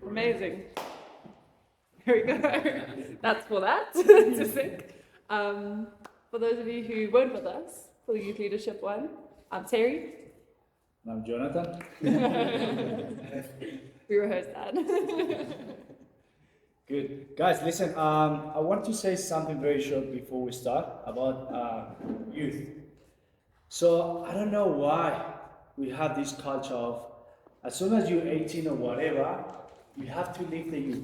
Amazing. Here we go. That's for that. To think. For those of you who weren't with us for the youth leadership one, I'm Teri. I'm Jonathan. We rehearsed that. Good. Guys, listen, I want to say something very short before we start about youth. So, I don't know why we have this culture of as soon as you're 18 or whatever, you have to leave the youth.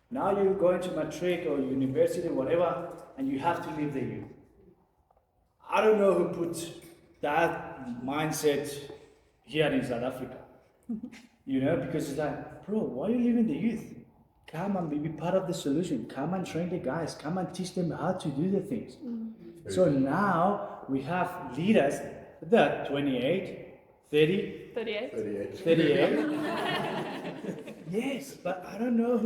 Now you're going to matric or university or whatever, and you have to leave the youth. I don't know who put that mindset here in South Africa. You know, because it's like, bro, why are you leaving the youth? Come and be part of the solution. Come and train the guys. Come and teach them how to do the things. So now we have leaders that 28, 30, 38. Yes, but I don't know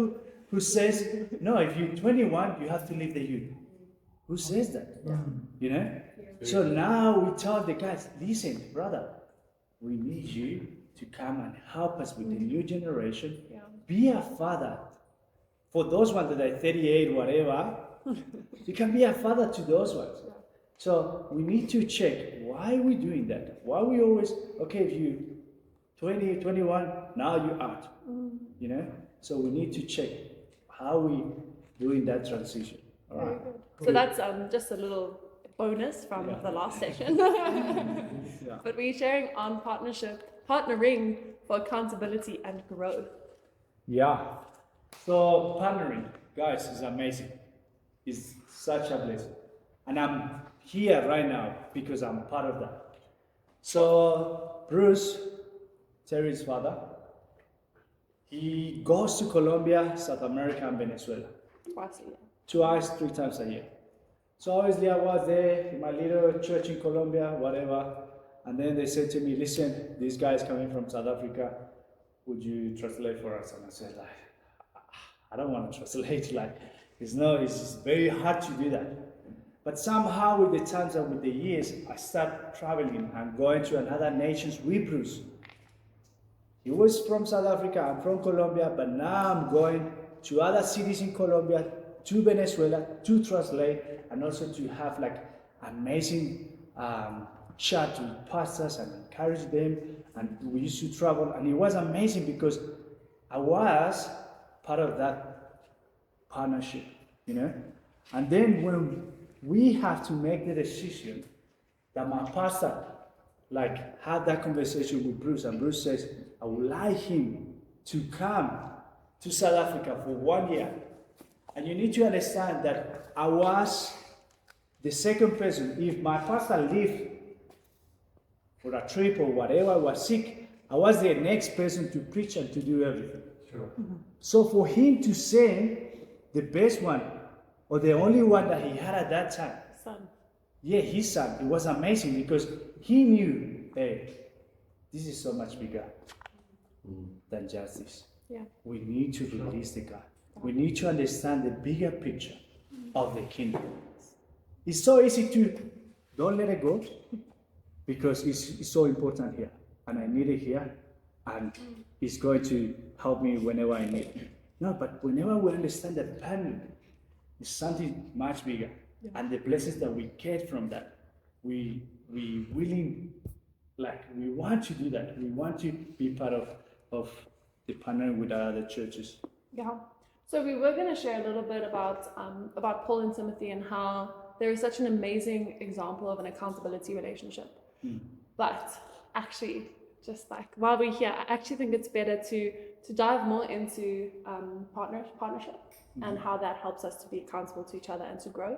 who says, no, if you're 21, you have to leave the youth. Who says that? Yeah. You know? Yeah. So now we tell the guys, listen, brother, we need you to come and help us with the new generation. Yeah. Be a father. For those ones that are 38, whatever, you can be a father to those ones. Yeah. So we need to check, why are we doing that? Why are we always, okay, if you 20, 21, now you're out. You know? So we need to check how we doing that transition. All right. So that's just a little bonus from the last session. Yeah. But we're sharing on partnering for accountability and growth. Yeah. So partnering, guys, is amazing. It's such a blessing. And I'm here right now because I'm part of that. So Bruce, Teri's father, he goes to Colombia, South America, and Venezuela. Twice a year. Twice, 3 times a year. So obviously I was there in my little church in Colombia, whatever. And then they said to me, listen, this guy is coming from South Africa. Would you translate for us? And I said, like, I don't want to translate. Like, it's very hard to do that. But somehow with the times and with the years, I started traveling and going to another nations with Bruce. He was from South Africa, I'm from Colombia, but now I'm going to other cities in Colombia, to Venezuela, to translate, and also to have like amazing chat with pastors and encourage them. And we used to travel, and it was amazing because I was part of that partnership, you know. And then when we have to make the decision that my pastor like had that conversation with Bruce, and Bruce says, I would like him to come to South Africa for 1 year. And you need to understand that I was the second person. If my pastor left for a trip or whatever, I was sick, I was the next person to preach and to do everything. Sure. So for him to send the best one, or the only one that he had at that time, son. Yeah, his son, it was amazing because he knew, hey, this is so much bigger than just this. Yeah. We need to release the guy. We need to understand the bigger picture of the kingdom. It's so easy to don't let it go because it's so important here. And I need it here. And it's going to help me whenever I need it. No, but whenever we understand that family is something much bigger. Yeah. And the blessings that we get from that, we willing, like we want to do that. We want to be part of the partnering with our other churches. Yeah. So we were going to share a little bit about Paul and Timothy and how there is such an amazing example of an accountability relationship. But actually, just like while we're here, I actually think it's better to dive more into partnership and how that helps us to be accountable to each other and to grow.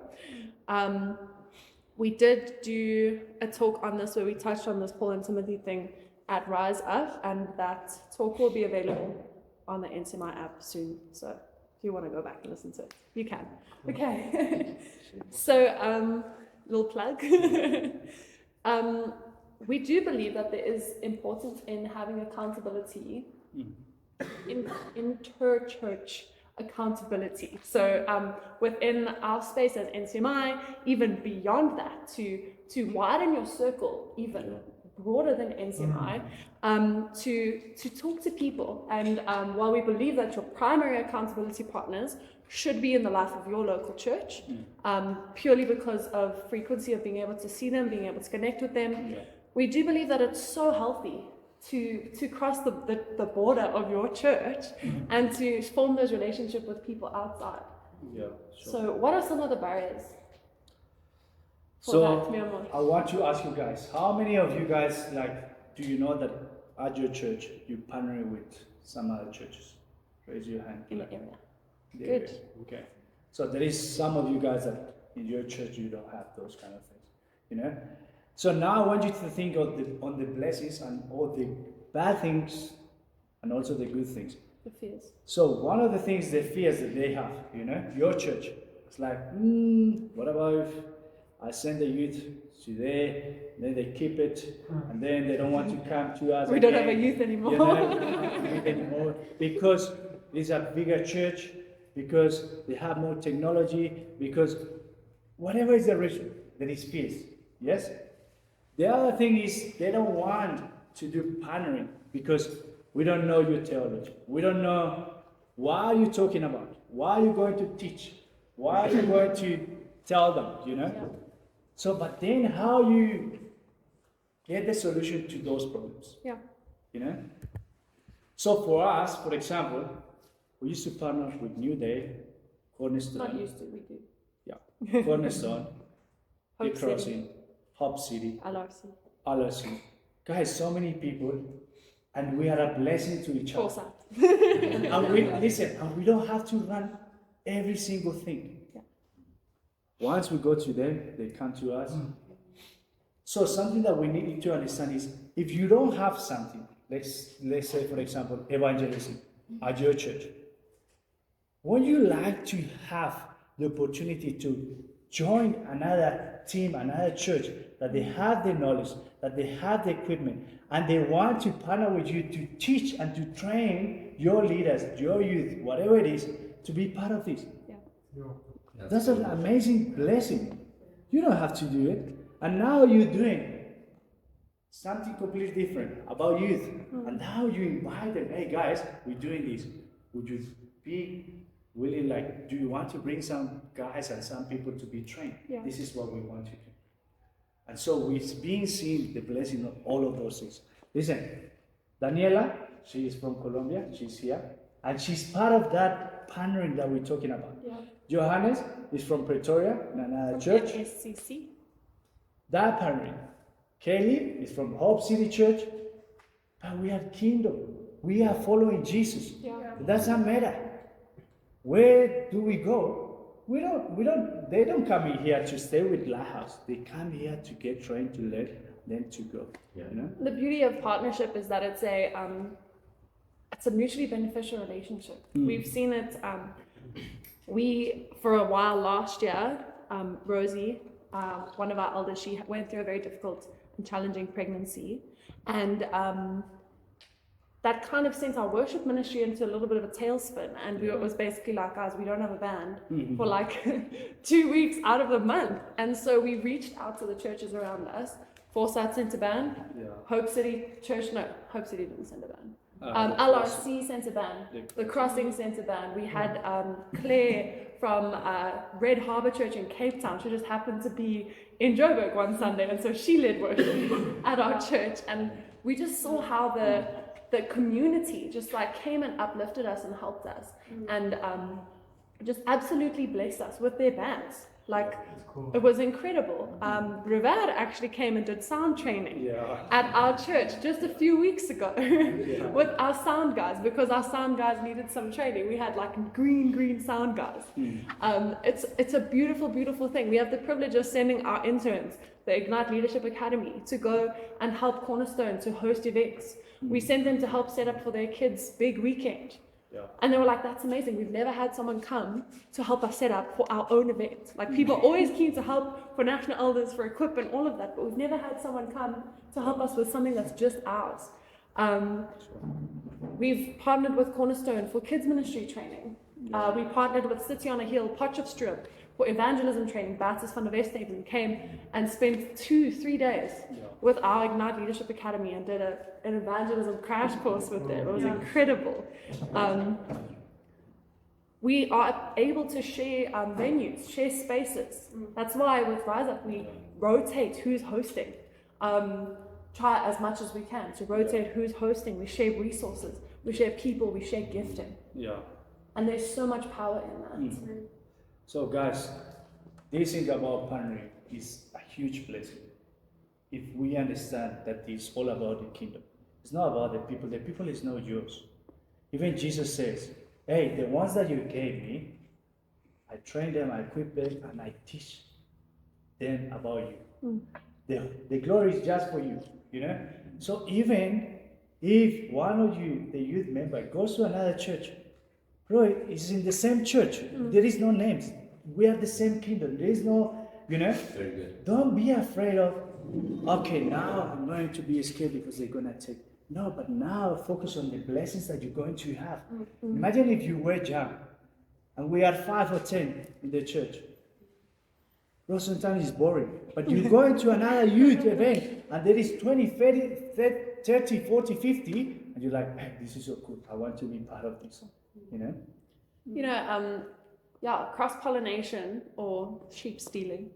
We did do a talk on this where we touched on this Paul and Timothy thing at Rise Up, and that talk will be available on the NCMI app soon. So if you want to go back and listen to it, you can. Okay. So, little plug. We do believe that there is importance in having accountability, inter-church accountability. So within our space as NCMI, even beyond that, to widen your circle even broader than NCMI, to talk to people. And while we believe that your primary accountability partners should be in the life of your local church, purely because of frequency of being able to see them, being able to connect with them, we do believe that it's so healthy to cross the border of your church and to form those relationships with people outside. Yeah, sure. So what are some of the barriers? So I want to ask you guys, how many of you guys, like, do you know that at your church you partner with some other churches? Raise your hand. In the area. The Good. area. Okay. So there is some of you guys that in your church you don't have those kind of things, you know? So now I want you to think of on the blessings and all the bad things and also the good things. The fears. So one of the things, the fears that they have, you know, your church, it's like, what about if I send the youth to there, then they keep it, and then they don't want to come to us. We again, don't have a youth anymore. You know, we don't have youth anymore because it's a bigger church, because they have more technology, because whatever is the reason, there is fears. Yes? The other thing is they don't want to do partnering because we don't know your theology. We don't know what are you talking about. Why are you going to teach? Why are you going to tell them, you know? Yeah. So, but then how you get the solution to those problems, Yeah. you know? So for us, for example, we used to partner with New Day, Cornerstone. Not used to, we do. Yeah, Cornerstone, The Hope Crossing, City. Hope City, LRC. LRC. Guys, so many people, and we are a blessing to each other. Foresight. And we listen, and we don't have to run every single thing. Yeah. Once we go to them, they come to us. So something that we need to understand is, if you don't have something, let's say for example, evangelism at your church, would you like to have the opportunity to join another team, another church, that they have the knowledge, that they have the equipment, and they want to partner with you to teach and to train your leaders, your youth, whatever it is, to be part of this? Yeah. That's an amazing blessing. You don't have to do it. And now you're doing something completely different about youth. And now you invite them, hey guys, we're doing this. Would you be willing, like, do you want to bring some guys and some people to be trained? Yeah. This is what we want to do. And so we've been seeing the blessing of all of those things. Listen, Daniela, she is from Colombia, she's here, and she's part of that partnering that we're talking about. Yeah. Johannes is from Pretoria, in another church. SCC. That partnering. Kelly is from Hope City Church, but we are kingdom. We are following Jesus. Yeah. It doesn't matter. Where do we go? They don't come in here to stay with Lighthouse. They come here to get trained, to learn, then to go. Yeah. You know? The beauty of partnership is that it's a mutually beneficial relationship. We've seen it. We, for a while last year, Rosie, one of our elders, she went through a very difficult and challenging pregnancy, and that kind of sent our worship ministry into a little bit of a tailspin. And it was basically like, guys, we don't have a band for like 2 weeks out of the month. And so we reached out to the churches around us. Foresight sent a band. Yeah. Hope City Church, no, Hope City didn't send a band. The LRC sent a band. The Crossing sent a band. We had Claire from Red Harbour Church in Cape Town. She just happened to be in Joburg one Sunday, and so she led worship at our church. And we just saw how the community just like came and uplifted us and helped us, and just absolutely blessed us with their bands. Like, it was incredible. River actually came and did sound training at our church just a few weeks ago with our sound guys, because our sound guys needed some training. We had like green sound guys. It's a beautiful, beautiful thing. We have the privilege of sending our interns, the Ignite Leadership Academy, to go and help Cornerstone to host events. We sent them to help set up for their kids' big weekend. And they were like, that's amazing. We've never had someone come to help us set up for our own event. Like, people are always keen to help for national elders, for equipment, all of that, but we've never had someone come to help us with something that's just ours. We've partnered with Cornerstone for kids ministry training. We partnered with City on a Hill, Potchefstroom, for evangelism training. Baptist van der Westhaven came and spent 2-3 days with our Ignite Leadership Academy and did an evangelism crash course with them. It was incredible. We are able to share venues, share spaces. That's why with Rise Up we rotate who's hosting. Try as much as we can to rotate who's hosting. We share resources, we share people, we share gifting. Yeah. And there's so much power in that. So guys, this thing about partnering is a huge blessing. If we understand that it's all about the kingdom. It's not about the people is not yours. Even Jesus says, hey, the ones that you gave me, I train them, I equip them, and I teach them about you. The glory is just for you, you know? So even if one of you, the youth member, goes to another church, bro, it's in the same church. There is no names. We are the same kingdom. There is no, you know? Very good. Don't be afraid of, okay, now I'm going to be scared because they're going to take. No, but now focus on the blessings that you're going to have. Imagine if you were young and we are 5 or 10 in the church. Bro, sometimes it's boring. But you go into another youth event and there is 20, 30, 40, 50, and you're like, hey, this is so cool. I want to be part of this, you know? You know, cross-pollination or sheep stealing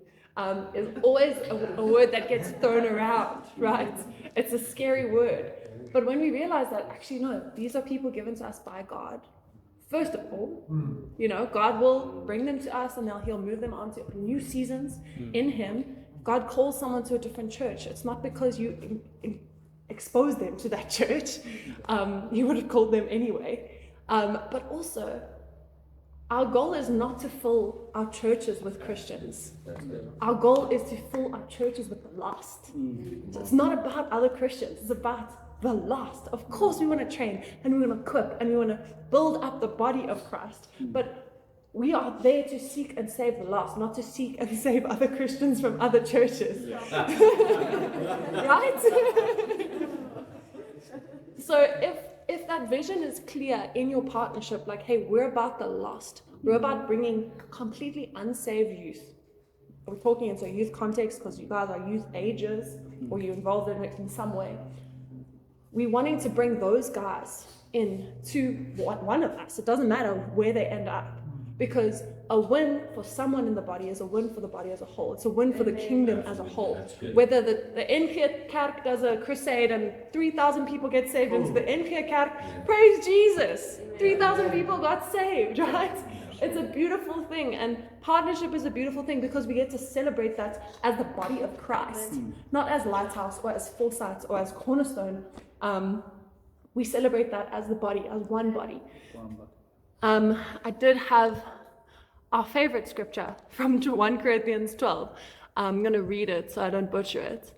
is always a word that gets thrown around, right? It's a scary word. But when we realize that, actually, no, these are people given to us by God. First of all, you know, God will bring them to us and He'll move them on to new seasons in Him. God calls someone to a different church. It's not because you expose them to that church. He would have called them anyway. But also, our goal is not to fill our churches with Christians. Our goal is to fill our churches with the lost. So it's not about other Christians. It's about the lost. Of course, we want to train and we want to equip and we want to build up the body of Christ. But we are there to seek and save the lost, not to seek and save other Christians from other churches. Right? So if that vision is clear in your partnership, like, hey, we're about the lost. We're about bringing completely unsaved youth. We're talking into a youth context because you guys are youth ages or you're involved in it in some way. We're wanting to bring those guys in to one of us. It doesn't matter where they end up, because a win for someone in the body is a win for the body as a whole. It's a win for the kingdom as a whole. Whether the NCMI Kerk does a crusade and 3,000 people get saved into the NCMI Kerk, praise Jesus! 3,000 people got saved, right? It's a beautiful thing, and partnership is a beautiful thing because we get to celebrate that as the body of Christ, not as Lighthouse or as Foresight or as Cornerstone. We celebrate that as the body, as one body. I did have our favorite scripture from 1 Corinthians 12. I'm going to read it so I don't butcher it.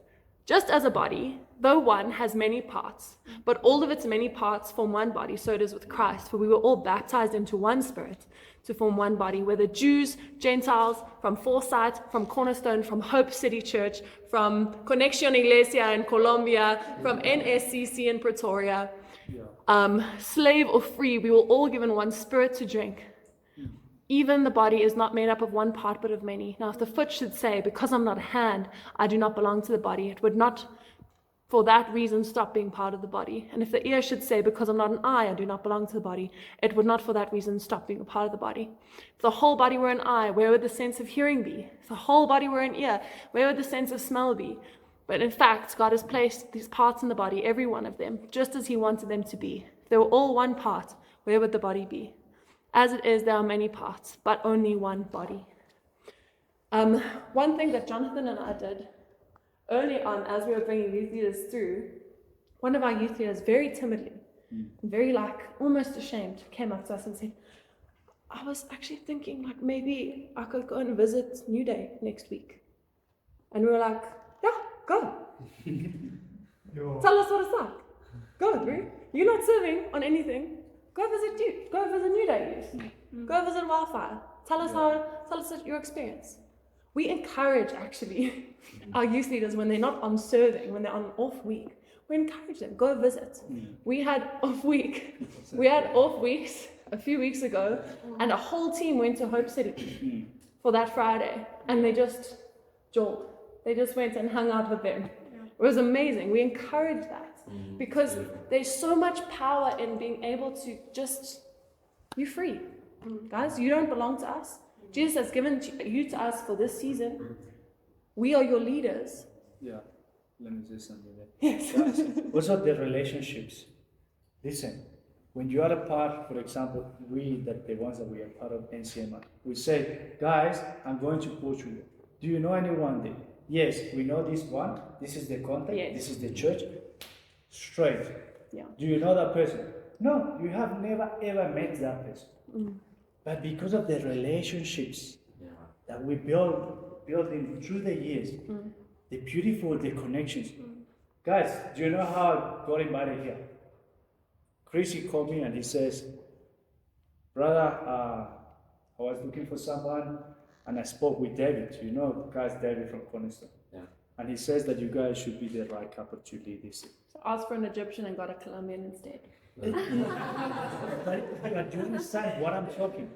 Just as a body, though one has many parts, but all of its many parts form one body, so it is with Christ. For we were all baptized into one spirit to form one body, whether Jews, Gentiles, from Foresight, from Cornerstone, from Hope City Church, from Conexión Iglesia in Colombia, from NSCC in Pretoria, slave or free, we were all given one spirit to drink. Even the body is not made up of one part, but of many. Now, if the foot should say, because I'm not a hand, I do not belong to the body, it would not for that reason stop being part of the body. And if the ear should say, because I'm not an eye, I do not belong to the body, it would not for that reason stop being a part of the body. If the whole body were an eye, where would the sense of hearing be? If the whole body were an ear, where would the sense of smell be? But in fact, God has placed these parts in the body, every one of them, just as He wanted them to be. If they were all one part, where would the body be? As it is, there are many parts, but only one body. One thing that Jonathan and I did early on, as we were bringing youth leaders through, one of our youth leaders very timidly, very almost ashamed, came up to us and said, I was actually thinking maybe I could go and visit New Day next week. And we were like, yeah, go. Tell us what it's like. Go, bro. You're not serving on anything. Go visit you. Go visit New Day youth. Go visit Wildfire. Tell us your experience. We encourage actually our youth leaders when they're not on serving, when they're on an off week. We encourage them, go visit. We had off weeks a few weeks ago, and a whole team went to Hope City for that Friday, and they just jawed. They just went and hung out with them. It was amazing. We encourage that because there's so much power in being able to just, you're free. Guys, you don't belong to us. Jesus has given you to us for this season. We are your leaders. Yeah, let me say something there. Yes. Guys, also the relationships. Listen, when you are a part, for example, the ones that we are part of NCMI, we say, guys, I'm going to Portugal. Do you know anyone there? Yes, we know this one. This is the contact. Yes. This is the church. Straight. Yeah. Do you know that person? No, you have never ever met that person. But because of the relationships that we building through the years, the connections. Guys, do you know how I got invited here? Chrissy called me and he says, brother, I was looking for someone and I spoke with David. You know, guys, David from Cornerstone. Yeah. And he says that you guys should be the right couple to lead this. So asked for an Egyptian and got a Colombian instead. But do you understand what I'm talking?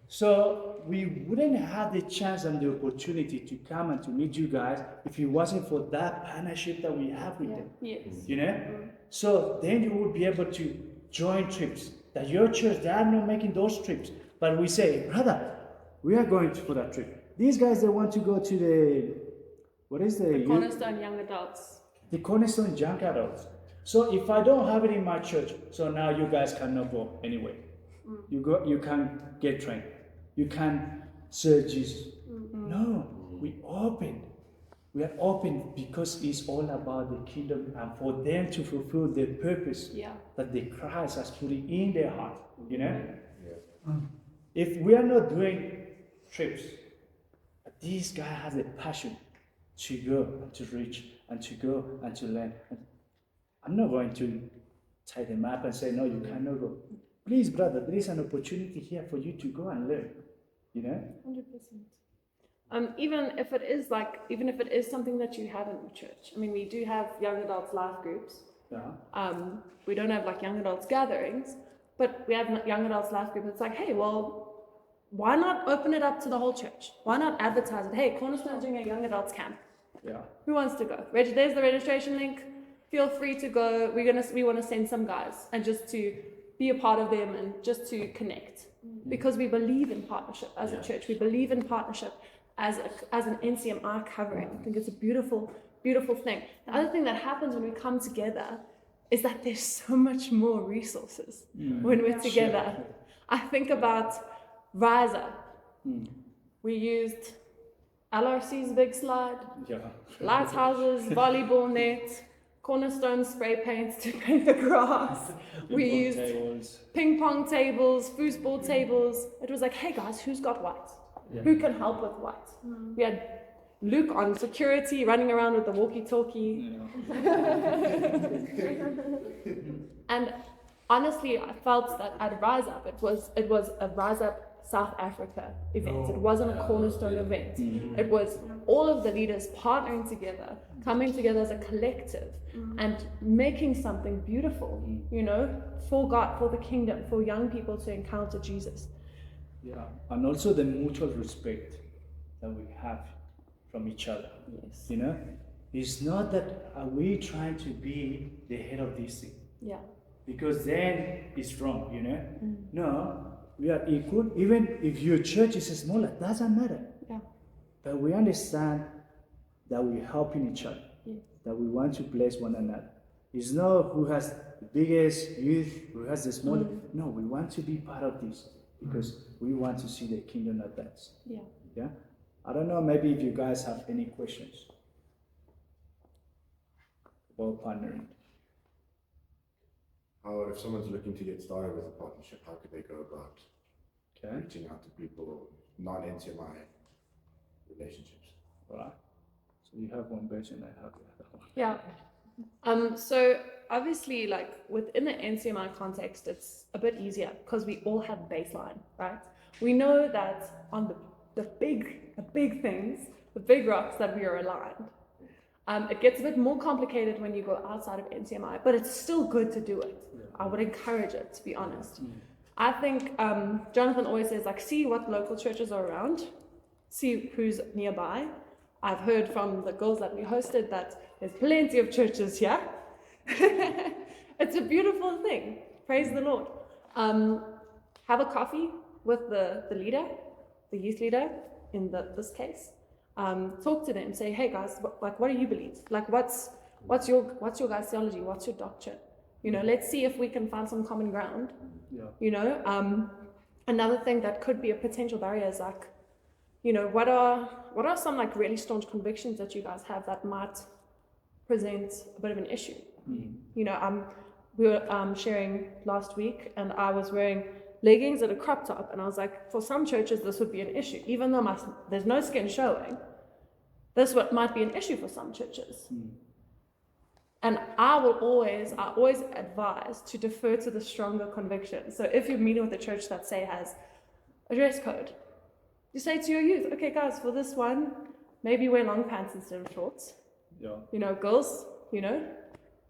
So we wouldn't have the chance and the opportunity to come and to meet you guys if it wasn't for that partnership that we have with them. Yes. You know? So then you would be able to join trips. That your church, they are not making those trips. But we say, brother, we are going for that trip. These guys, they want to go to the Cornerstone Young Adults. The Cornerstone Young Adults. So if I don't have it in my church, so now you guys cannot go anyway. You can't get trained. You can't serve Jesus. No, we are open because it's all about the kingdom and for them to fulfill the purpose that the Christ has put in their heart. You know? If we are not doing trips, this guy has a passion to go and to reach and to go and to learn. I'm not going to tie them up and say, no, you cannot go. Please, brother, there is an opportunity here for you to go and learn. You know? 100%. Even if it is something that you have in the church. I mean, we do have young adults life groups. Yeah. We don't have like young adults gatherings, but we have young adults life group. It's like, hey, well, why not open it up to the whole church? Why not advertise it? Hey, Cornerstone's doing a young adults camp. Yeah. Who wants to go? There's the registration link. Feel free to go. We want to send some guys and just to be a part of them and just to connect, because we believe in partnership as a church. We believe in partnership as an NCMI covering. I think it's a beautiful, beautiful thing. The other thing that happens when we come together is that there's so much more resources when we're together. Sure. I think about Rise Up. We used LRC's big slide, lighthouses, volleyball net, Cornerstone spray paints to paint the grass. We used ping pong tables, foosball tables. It was like, hey guys, who's got what? Who can help with what? We had Luke on security running around with the walkie-talkie. And honestly, I felt that at Rise Up, it was a Rise Up South Africa event. It wasn't a Cornerstone event. It was all of the leaders partnering together, coming together as a collective and making something beautiful, you know, for God, for the kingdom, for young people to encounter Jesus. Yeah, and also the mutual respect that we have from each other. Yes. You know, it's not that are we trying to be the head of this thing. Yeah. Because then it's wrong, you know. No, we are equal. Even if your church is smaller, doesn't matter. Yeah. But we understand that we're helping each other. Yes. That we want to bless one another. It's not who has the biggest youth, who has the smallest. No, we want to be part of this because we want to see the kingdom advance. Yeah. Yeah. I don't know. Maybe if you guys have any questions about partnering. How, if someone's looking to get started with a partnership, how could they go about reaching out to people, non-NCMI relationships? Right. So you have one version, I have the other one. Yeah. So obviously, like within the NCMI context, it's a bit easier because we all have baseline, right? We know that on the big things, the big rocks, that we are aligned. It gets a bit more complicated when you go outside of NCMI, but it's still good to do it. I would encourage it, to be honest. I think Jonathan always says, like, see what local churches are around see who's nearby. I've heard from the girls that we hosted that there's plenty of churches here. It's a beautiful thing. Praise the Lord. Have a coffee with the leader, the youth leader in this case. Talk to them. Say, hey guys, what do you believe? Like, what's your guys' theology? What's your doctrine? You know, let's see if we can find some common ground. Yeah. You know, another thing that could be a potential barrier is like, you know, what are some like really staunch convictions that you guys have that might present a bit of an issue? You know, we were sharing last week, and I was wearing leggings and a crop top, and I was like, for some churches this would be an issue, even though there's no skin showing. This might be an issue for some churches. And I always advise to defer to the stronger conviction. So if you're meeting with a church that say has a dress code, you say to your youth, okay guys, for this one, maybe wear long pants instead of shorts. Yeah. You know, girls, you know,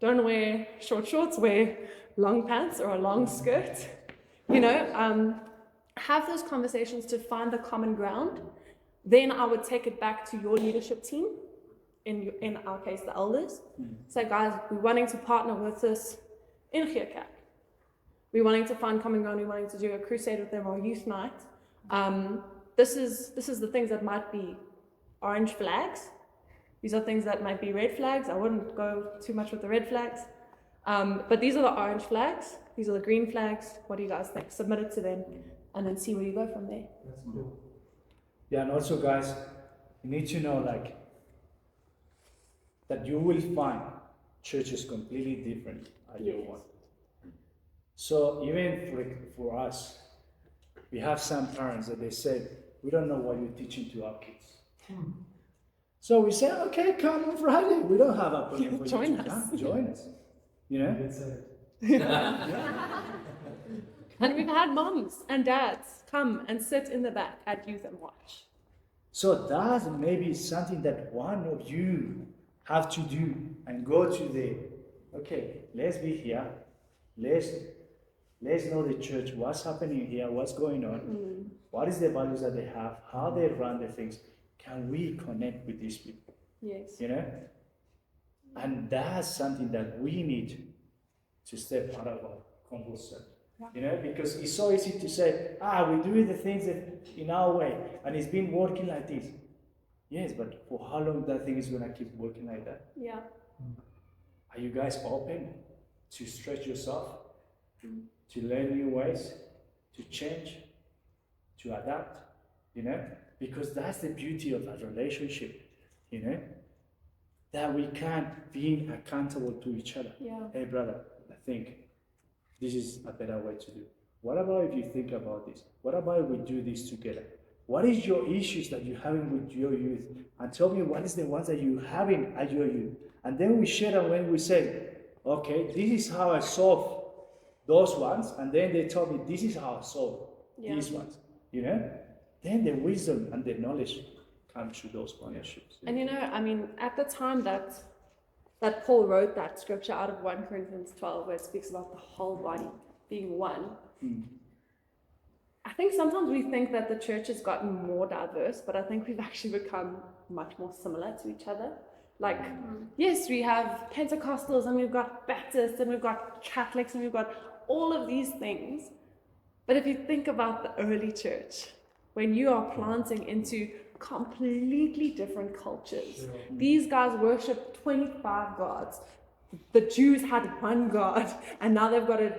don't wear short shorts, wear long pants or a long skirt. You know, have those conversations to find the common ground. Then I would take it back to your leadership team, in our case, the elders. Say, guys, we're wanting to partner with this in Geerkerk. We're wanting to find common ground. We're wanting to do a crusade with them or a youth night. This is the things that might be orange flags. These are things that might be red flags. I wouldn't go too much with the red flags. But these are the orange flags. These are the green flags. What do you guys think? Submit it to them and then see where you go from there. That's cool. Yeah, and also guys, you need to know like that you will find churches completely different at your one. So even for us, we have some parents that they said, we don't know what you're teaching to our kids. So we say, okay, come on Friday. We don't have a problem for Join you to us. come. Join us. You know? And we've had moms and dads come and sit in the back at youth and watch. So that's maybe something that one of you have to do and go to the, okay, let's be here. Let's know the church, what's happening here, what's going on, what is the values that they have, how they run the things. Can we connect with these people? Yes. You know? And that's something that we need to step out of our comfort zone. You know, because it's so easy to say, we do the things that in our way, and it's been working like this. Yes, but for how long that thing is going to keep working like that? Yeah. Are you guys open to stretch yourself, to learn new ways, to change, to adapt? You know, because that's the beauty of that relationship. You know, that we can be accountable to each other. Yeah. Hey, brother, I think this is a better way to do. What about if you think about this? What about if we do this together? What is your issues that you're having with your youth? And tell me what is the ones that you're having at your youth. And then we share them when we say, okay, this is how I solve those ones. And then they tell me, this is how I solve these ones. You know? Then the wisdom and the knowledge come through those partnerships. And you know, I mean, at the time that Paul wrote that scripture out of 1 Corinthians 12, where it speaks about the whole body being one, I think sometimes we think that the church has gotten more diverse, but I think we've actually become much more similar to each other. Like, yes, we have Pentecostals, and we've got Baptists, and we've got Catholics, and we've got all of these things. But if you think about the early church, when you are planting into completely different cultures. These guys worship 25 gods. The Jews had one God, and now they've got to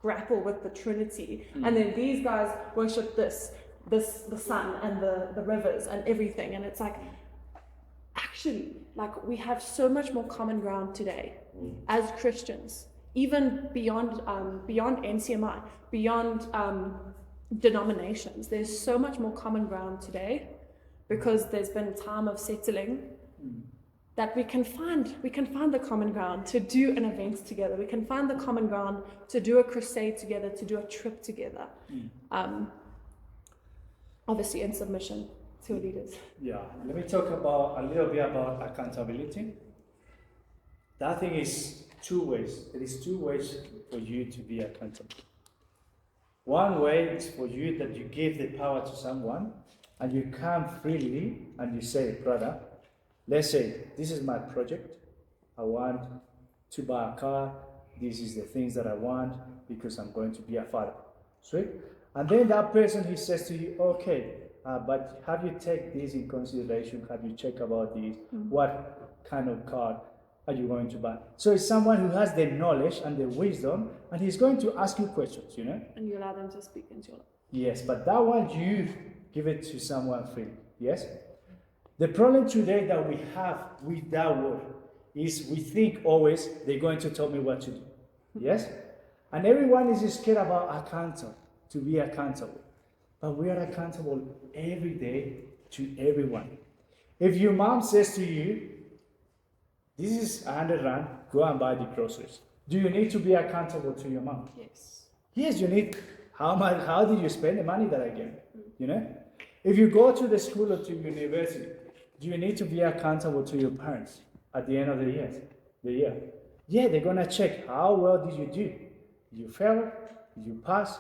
grapple with the Trinity. And then these guys worship the sun and the rivers and everything. And it's like, actually, like, we have so much more common ground today as Christians, even beyond NCMI, beyond denominations. There's so much more common ground today, because there's been a time of settling, that we can find the common ground to do an event together. We can find the common ground to do a crusade together, to do a trip together. Obviously in submission to leaders. Yeah, let me talk about a little bit about accountability. That thing is two ways. There is two ways for you to be accountable. One way is for you that you give the power to someone, and you come freely and you say, brother, let's say, this is my project. I want to buy a car. This is the things that I want because I'm going to be a father. Sweet? And then that person, he says to you, okay, but have you taken this in consideration? Have you checked about this? What kind of car are you going to buy? So it's someone who has the knowledge and the wisdom, and he's going to ask you questions, you know? And you allow them to speak into your life. Yes, but that one you give it to someone free. Yes? The problem today that we have with that word is we think always they're going to tell me what to do. Yes? And everyone is scared about accountable, to be accountable. But we are accountable every day to everyone. If your mom says to you, this is 100 rand, go and buy the groceries. Do you need to be accountable to your mom? Yes. Yes, you need. How did you spend the money that I gave? You know? If you go to the school or to university, do you need to be accountable to your parents at the end of the year? Yeah, they're gonna check how well did you do. Did you fail? Did you pass?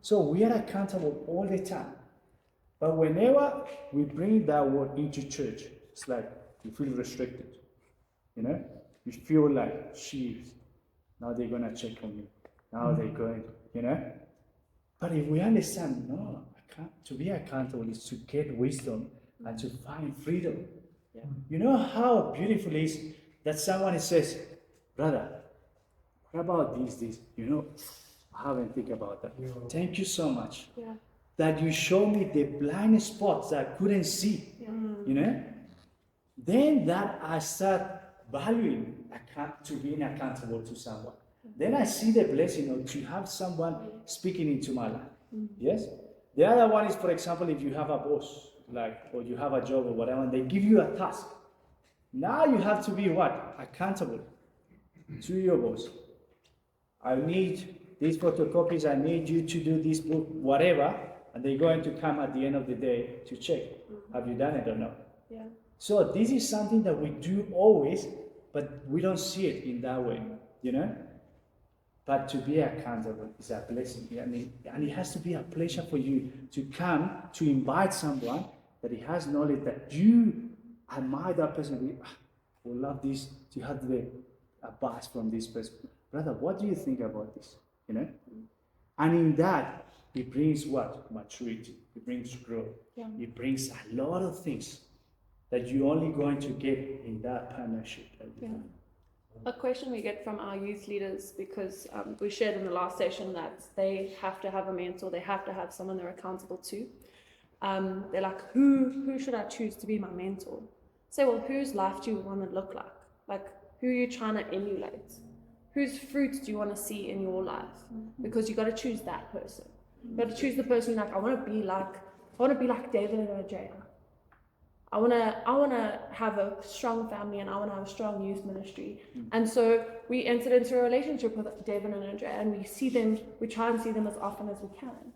So we are accountable all the time. But whenever we bring that word into church, it's like you feel restricted. You know? You feel like, sheesh, now they're gonna check on me. Now they're going, you know? But if we understand, no, to be accountable is to get wisdom and to find freedom. Yeah. You know how beautiful it is that someone says, brother, what about this? You know, I haven't think about that. Yeah. Thank you so much. Yeah. That you show me the blind spots that I couldn't see. Yeah. You know? Then that I start valuing to being accountable to someone. Then I see the blessing of to have someone speaking into my life. Yes? The other one is, for example, if you have a boss, or you have a job or whatever, and they give you a task. Now you have to be what? Accountable to your boss. I need these photocopies, I need you to do this book, whatever, and they're going to come at the end of the day to check. Have you done it or not? Yeah. So this is something that we do always, but we don't see it in that way, you know? But to be accountable is a blessing. And it has to be a pleasure for you to come to invite someone that he has knowledge that you admire that person. We would love this to have the advice from this person. Brother, what do you think about this? You know? And in that, it brings what? Maturity. It brings growth. Yeah. It brings a lot of things that you're only going to get in that partnership. Yeah. A question we get from our youth leaders, because we shared in the last session that they have to have a mentor, they have to have someone they're accountable to. They're like, who should I choose to be my mentor? Say, well, whose life do you want to look like? Like, who are you trying to emulate? Whose fruits do you want to see in your life? Because you got to choose that person. You got to choose the person like, I want to be like David and Andrea. I want to have a strong family and I want to have a strong youth ministry. And so we entered into a relationship with David and Andrea, and we try and see them as often as we can.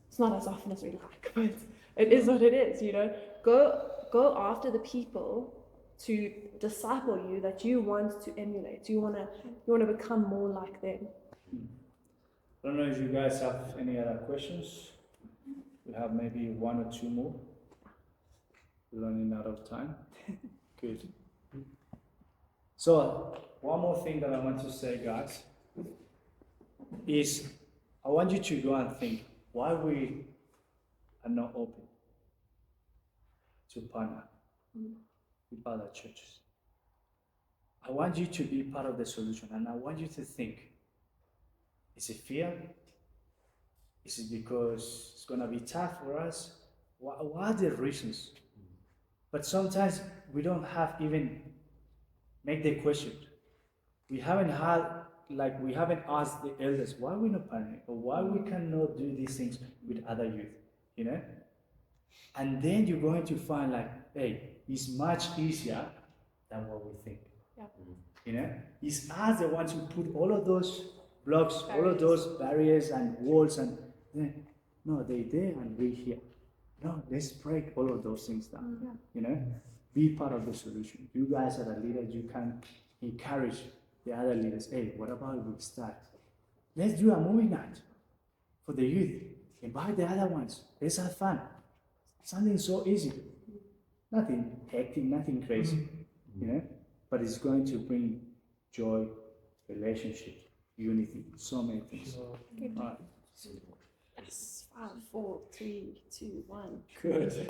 It's not as often as we like, but it is what it is, you know. Go after the people to disciple you that you want to emulate. You want to become more like them. I don't know if you guys have any other questions. We have maybe one or two more. We're running out of time. Good. So, one more thing that I want to say, guys, is I want you to go and think why we are not open to partner with other churches. I want you to be part of the solution, and I want you to think, is it fear? Is it because it's going to be tough for us? What are the reasons? But sometimes we don't have even make the question. We haven't asked the elders why we not partnering or why we cannot do these things with other youth, you know? And then you're going to find like, hey, it's much easier than what we think. Yeah. You know? It's us the ones who put all of those blocks, all of those barriers and walls, and no, they're there and we're here. No, let's break all of those things down. Yeah. You know, be part of the solution. You guys are the leaders. You can encourage the other leaders. Hey, what about if we start? Let's do a movie night for the youth. Invite the other ones. Let's have fun. something so easy, nothing hectic, nothing crazy, you know, but it's going to bring joy, relationship, unity, so many things. Right. Yes. 5, 4, 3, 2, 1. Good.